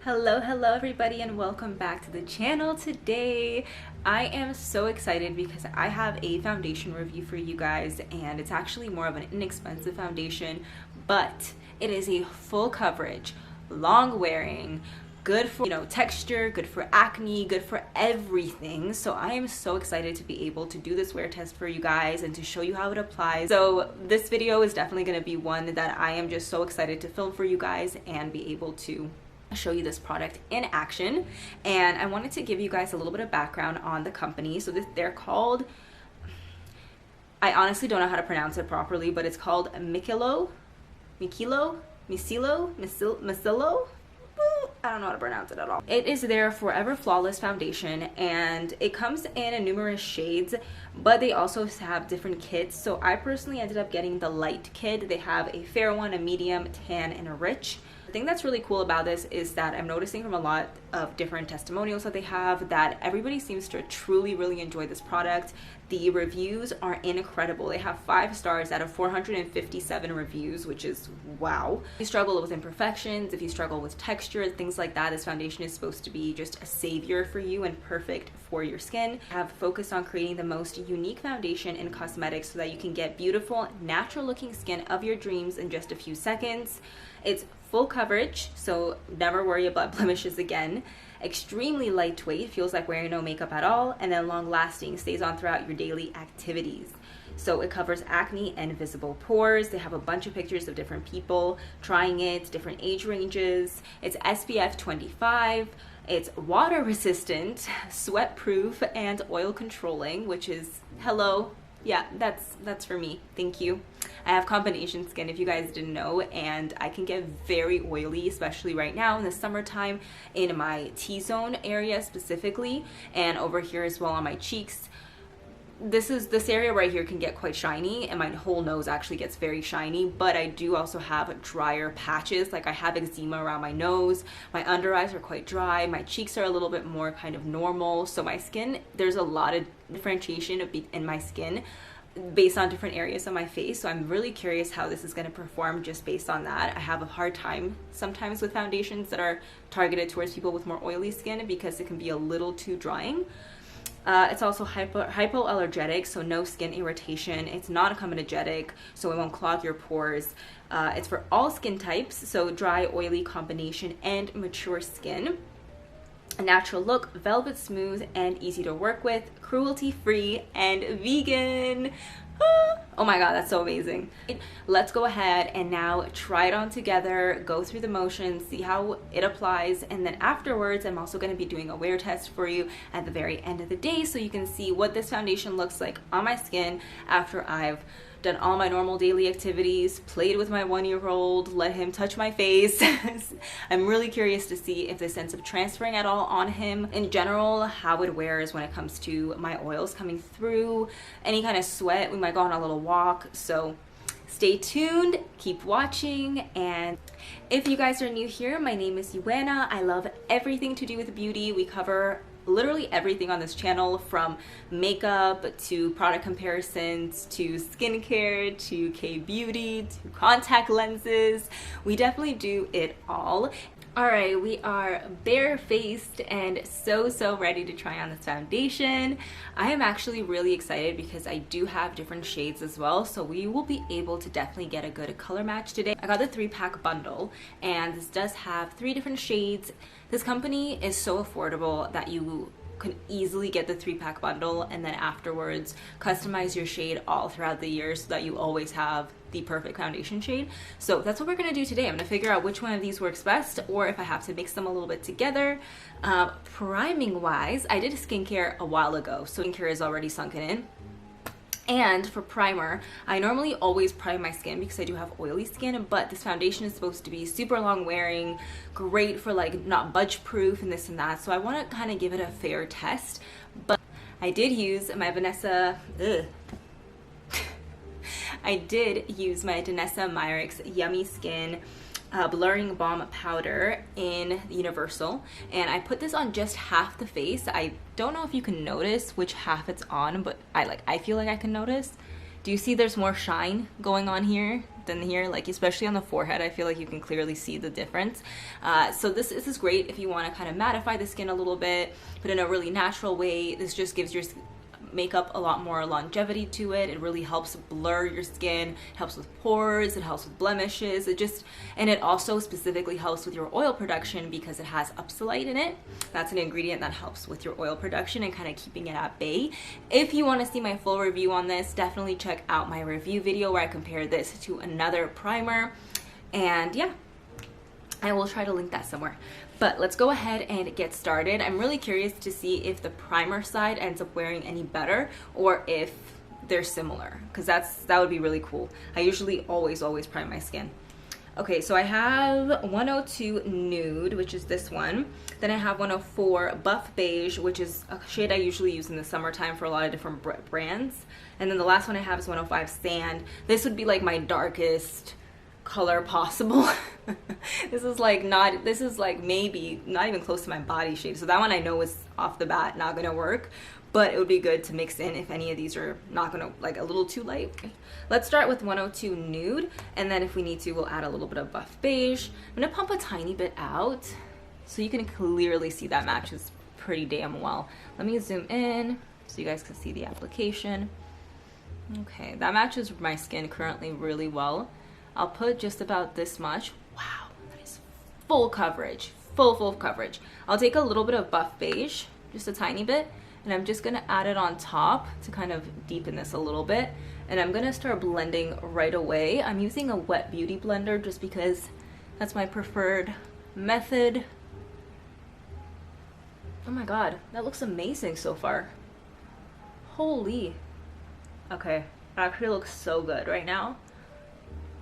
Hello everybody, and welcome back to the channel. Today I am so excited because I have a foundation review for you guys, and it's actually more of an inexpensive foundation, but it is a full coverage, long wearing, good for texture, good for acne, good for everything. So I am so excited to be able to do this wear test for you guys and to show you how it applies. So this video is definitely going to be one that I am just so excited to film for you guys and be able to show you this product in action. And I wanted to give you guys a little bit of background on the company. So they're called, I honestly don't know how to pronounce it properly, but it's called MICCILO. I don't know how to pronounce it at all. It is their Forever Flawless foundation, and it comes in numerous shades, but they also have different kits. So I personally ended up getting the light kit. They have a fair one, a medium, tan, and a rich. The thing that's really cool about this is that I'm noticing from a lot of different testimonials that they have that everybody seems to truly really enjoy this product. The reviews are incredible. They have 5 stars out of 457 reviews, which is wow. If you struggle with imperfections, if you struggle with texture, things like that, this foundation is supposed to be just a savior for you and perfect for your skin. I have focused on creating the most unique foundation in cosmetics so that you can get beautiful, natural looking skin of your dreams in just a few seconds. It's full coverage, so never worry about blemishes again. Extremely lightweight, feels like wearing no makeup at all, and then long lasting, stays on throughout your daily activities. So it covers acne and visible pores. They have a bunch of pictures of different people trying it, different age ranges. It's SPF 25. It's water resistant, sweat proof, and oil controlling, which is hello. Yeah, that's for me. Thank you. I have combination skin, if you guys didn't know, and I can get very oily, especially right now in the summertime in my T-zone area specifically, and over here as well on my cheeks. This area right here can get quite shiny, and my whole nose actually gets very shiny, but I do also have drier patches. Like I have eczema around my nose, my under eyes are quite dry, my cheeks are a little bit more kind of normal. So my skin, there's a lot of differentiation in my skin based on different areas of my face. So I'm really curious how this is going to perform just based on that. I have a hard time sometimes with foundations that are targeted towards people with more oily skin because it can be a little too drying. It's also hypoallergenic, so no skin irritation. It's non-comedogenic, so it won't clog your pores. It's for all skin types, so dry, oily combination, and mature skin. A natural look, velvet smooth, and easy to work with, cruelty-free, and vegan. Oh my god, that's so amazing. Let's go ahead and now try it on together, go through the motions, see how it applies, and then afterwards I'm also going to be doing a wear test for you at the very end of the day so you can see what this foundation looks like on my skin after I've done all my normal daily activities, played with my 1-year-old, let him touch my face. I'm really curious to see if this ends up transferring at all on him. In general, how it wears when it comes to my oils coming through, any kind of sweat. We might go on a little walk, so stay tuned, keep watching. And if you guys are new here, my name is Uana. I love everything to do with beauty. We cover literally everything on this channel, from makeup to product comparisons to skincare to K-beauty to contact lenses. We definitely do it all. Alright, we are barefaced and so ready to try on this foundation. I am actually really excited because I do have different shades as well, so we will be able to definitely get a good color match today. I got the 3-pack bundle, and this does have 3 different shades. This company is so affordable that you can easily get the 3-pack bundle and then afterwards customize your shade all throughout the year so that you always have the perfect foundation shade. So that's what we're gonna do today. I'm gonna figure out which one of these works best, or if I have to mix them a little bit together. Priming wise, I did skincare a while ago, so skincare is already sunken in. And for primer, I normally always prime my skin because I do have oily skin, but this foundation is supposed to be super long wearing, great for like not budge proof and this and that. So I want to kind of give it a fair test. But I did use my I did use my Danessa Myricks Yummy Skin blurring balm powder in Universal, and I put this on just half the face. I don't know if you can notice which half it's on, but I feel like I can notice. Do you see there's more shine going on here than here, like especially on the forehead. I feel like you can clearly see the difference. So this is great if you want to kind of mattify the skin a little bit, but in a really natural way. This just gives your makeup a lot more longevity to it. It really helps blur your skin, helps with pores, it helps with blemishes, and it also specifically helps with your oil production because it has upsilite in it. That's an ingredient that helps with your oil production and kind of keeping it at bay. If you want to see my full review on this, definitely check out my review video where I compare this to another primer. And yeah, I will try to link that somewhere. But let's go ahead and get started. I'm really curious to see if the primer side ends up wearing any better or if they're similar, because that would be really cool. I usually always prime my skin. Okay, so I have 102 Nude, which is this one. Then I have 104 Buff Beige, which is a shade I usually use in the summertime for a lot of different brands. And then the last one I have is 105 Sand. This would be like my darkest color possible. This is like maybe not even close to my body shade, so that one I know is off the bat not gonna work, but it would be good to mix in if any of these are not gonna, like, a little too light. Let's start with 102 Nude, and then if we need to, we'll add a little bit of Buff Beige. I'm gonna pump a tiny bit out so you can clearly see that matches pretty damn well. Let me zoom in so you guys can see the application. Okay, that matches my skin currently really well. I'll put just about this much. Wow, that is full coverage, full coverage. I'll take a little bit of Buff Beige, just a tiny bit, and I'm just gonna add it on top to kind of deepen this a little bit. And I'm gonna start blending right away. I'm using a wet beauty blender just because that's my preferred method. Oh my God, that looks amazing so far. Holy. Okay, it actually looks so good right now.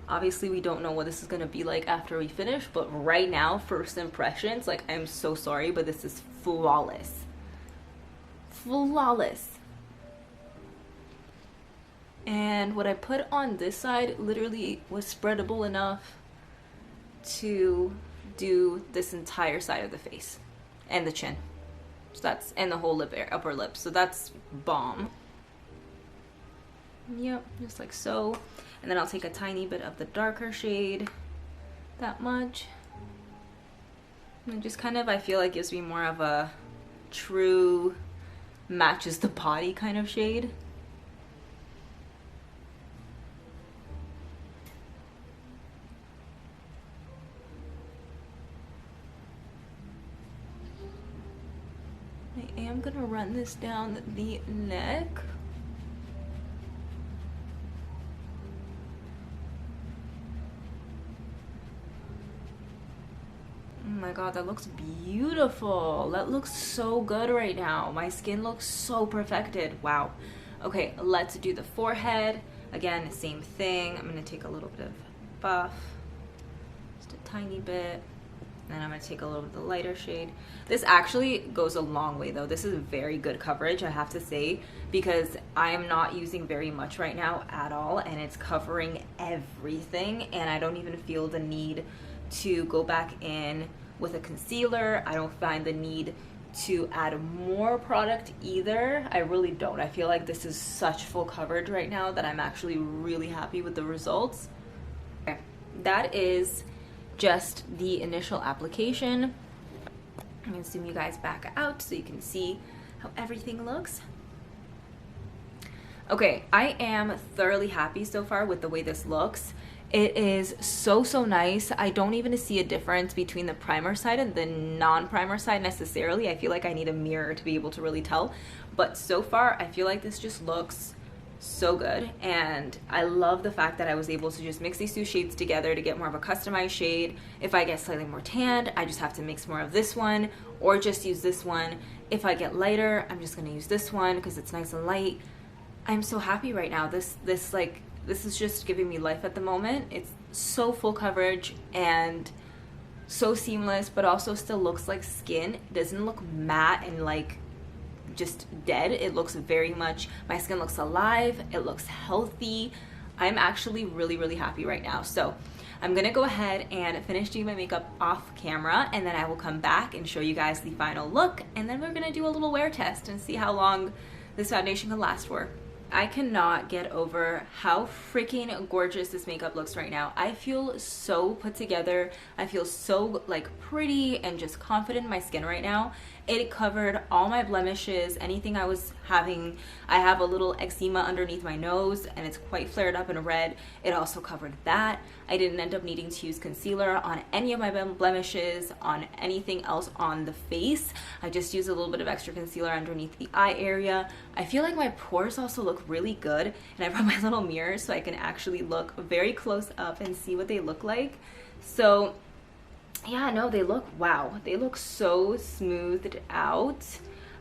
Obviously, we don't know what this is going to be like after we finish, but right now, first impressions, like, I'm so sorry, but this is flawless. Flawless. And what I put on this side literally was spreadable enough to do this entire side of the face and the chin. So and the whole lip area, upper lip. So that's bomb. Yep, just like so. And then I'll take a tiny bit of the darker shade, that much. And just kind of, I feel like, gives me more of a true matches the body kind of shade. I am gonna run this down the neck. Oh my God, that looks beautiful. That looks so good right now. My skin looks so perfected. Wow. Okay, let's do the forehead. Again, same thing. I'm gonna take a little bit of buff, just a tiny bit. And then I'm gonna take a little bit of the lighter shade. This actually goes a long way though. This is very good coverage, I have to say, because I'm not using very much right now at all, and it's covering everything, and I don't even feel the need to go back in with a concealer. I don't find the need to add more product either. I really don't. I feel like this is such full coverage right now that I'm actually really happy with the results. Okay. That is just the initial application. I'm gonna zoom you guys back out so you can see how everything looks. Okay, I am thoroughly happy so far with the way this looks. It is so nice. I don't even see a difference between the primer side and the non-primer side necessarily. I feel like I need a mirror to be able to really tell. But so far, I feel like this just looks so good. And I love the fact that I was able to just mix these two shades together to get more of a customized shade. If I get slightly more tanned, I just have to mix more of this one or just use this one. If I get lighter, I'm just gonna use this one because it's nice and light. I'm so happy right now. This is just giving me life at the moment. It's so full coverage and so seamless, but also still looks like skin. It doesn't look matte and like just dead. It looks very much, my skin looks alive. It looks healthy. I'm actually really happy right now. So I'm gonna go ahead and finish doing my makeup off camera, and then I will come back and show you guys the final look, and then we're gonna do a little wear test and see how long this foundation can last for. I cannot get over how freaking gorgeous this makeup looks right now. I feel so put together. I feel so like pretty and just confident in my skin right now. It covered all my blemishes, anything I was having. I have a little eczema underneath my nose and it's quite flared up and red. It also covered that. I didn't end up needing to use concealer on any of my blemishes, on anything else on the face. I just used a little bit of extra concealer underneath the eye area. I feel like my pores also look really good, and I brought my little mirror so I can actually look very close up and see what they look like. So yeah, no, they look, wow, they look so smoothed out.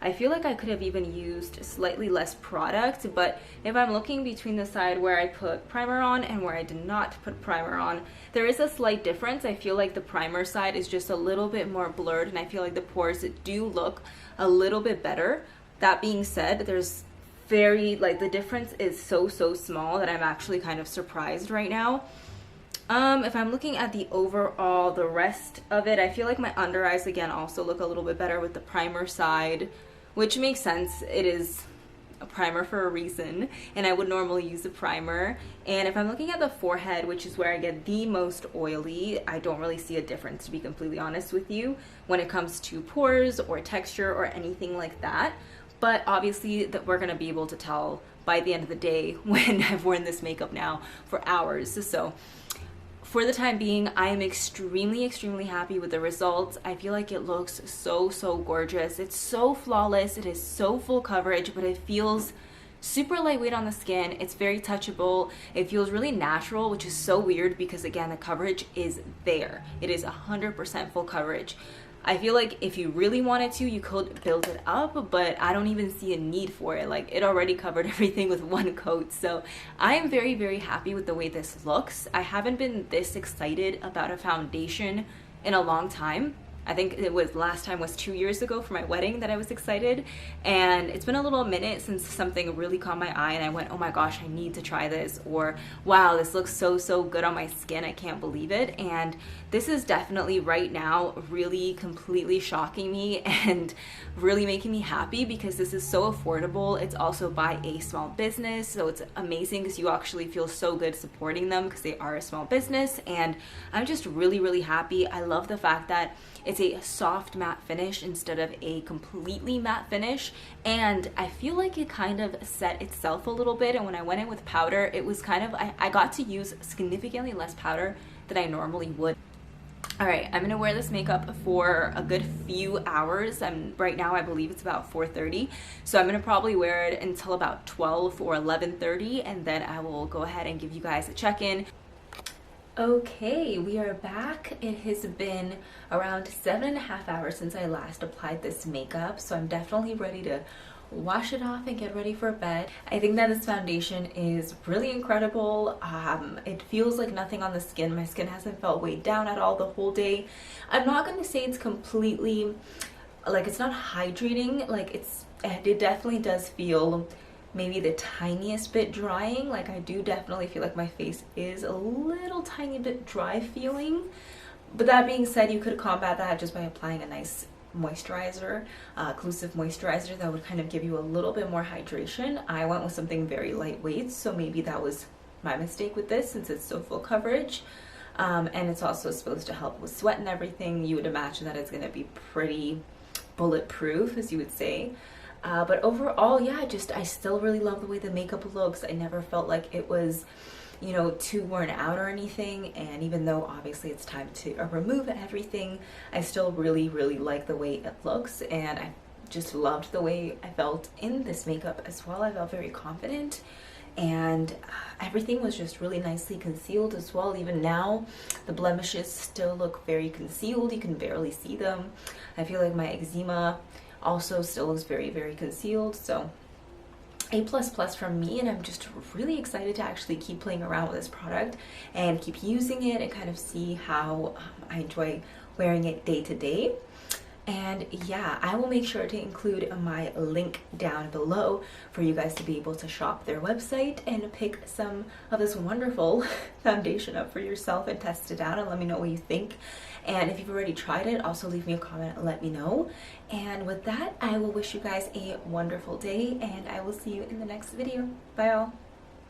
I feel like I could have even used slightly less product, but if I'm looking between the side where I put primer on and where I did not put primer on, there is a slight difference. I feel like the primer side is just a little bit more blurred, and I feel like the pores do look a little bit better. That being said, there's the difference is so small that I'm actually kind of surprised right now. If I'm looking at the overall, the rest of it, I feel like my under eyes again also look a little bit better with the primer side, which makes sense. It is a primer for a reason, and I would normally use a primer. And if I'm looking at the forehead, which is where I get the most oily, I don't really see a difference, to be completely honest with you, when it comes to pores or texture or anything like that. But obviously that we're gonna be able to tell by the end of the day when I've worn this makeup now for hours. So for the time being, I am extremely happy with the results. I feel like it looks so gorgeous. It's so flawless. It is so full coverage, but it feels super lightweight on the skin. It's very touchable. It feels really natural, which is so weird because again, the coverage is there. It is 100% full coverage. I feel like if you really wanted to, you could build it up, but I don't even see a need for it. Like, it already covered everything with one coat. So I am very happy with the way this looks. I haven't been this excited about a foundation in a long time. I think it was last time was 2 years ago for my wedding that I was excited, and it's been a little minute since something really caught my eye and I went, oh my gosh, I need to try this, or wow, this looks so good on my skin, I can't believe it. And this is definitely right now really completely shocking me and really making me happy because this is so affordable. It's also by a small business, so it's amazing because you actually feel so good supporting them because they are a small business, and I'm just really happy. I love the fact that it's a soft matte finish instead of a completely matte finish, and I feel like it kind of set itself a little bit. And when I went in with powder, it was kind of, I got to use significantly less powder than I normally would. All right, I'm gonna wear this makeup for a good few hours. Right now, I believe it's about 4:30, so I'm gonna probably wear it until about 12 or 11:30, and then I will go ahead and give you guys a check-in. Okay, we are back. It has been around 7.5 hours since I last applied this makeup, so I'm definitely ready to wash it off and get ready for bed. I think that this foundation is really incredible. It feels like nothing on the skin. My skin hasn't felt weighed down at all the whole day. I'm not going to say it's completely, like, it's not hydrating. Like, it definitely does feel maybe the tiniest bit drying. Like, I do definitely feel like my face is a little tiny bit dry feeling. But that being said, you could combat that just by applying a nice moisturizer, occlusive moisturizer that would kind of give you a little bit more hydration. I went with something very lightweight, so maybe that was my mistake with this since it's so full coverage. And it's also supposed to help with sweat and everything. You would imagine that it's going to be pretty bulletproof, as you would say. But overall, yeah, I still really love the way the makeup looks. I never felt like it was, you know, too worn out or anything. And even though obviously it's time to remove everything, I still really like the way it looks. And I just loved the way I felt in this makeup as well. I felt very confident, and everything was just really nicely concealed as well. Even now, the blemishes still look very concealed. You can barely see them. I feel like my eczema also still looks very concealed. So A++ from me, and I'm just really excited to actually keep playing around with this product and keep using it and kind of see how I enjoy wearing it day to day. And yeah, I will make sure to include my link down below for you guys to be able to shop their website and pick some of this wonderful foundation up for yourself and test it out and let me know what you think. And if you've already tried it, also leave me a comment and let me know. And with that, I will wish you guys a wonderful day, and I will see you in the next video. Bye all.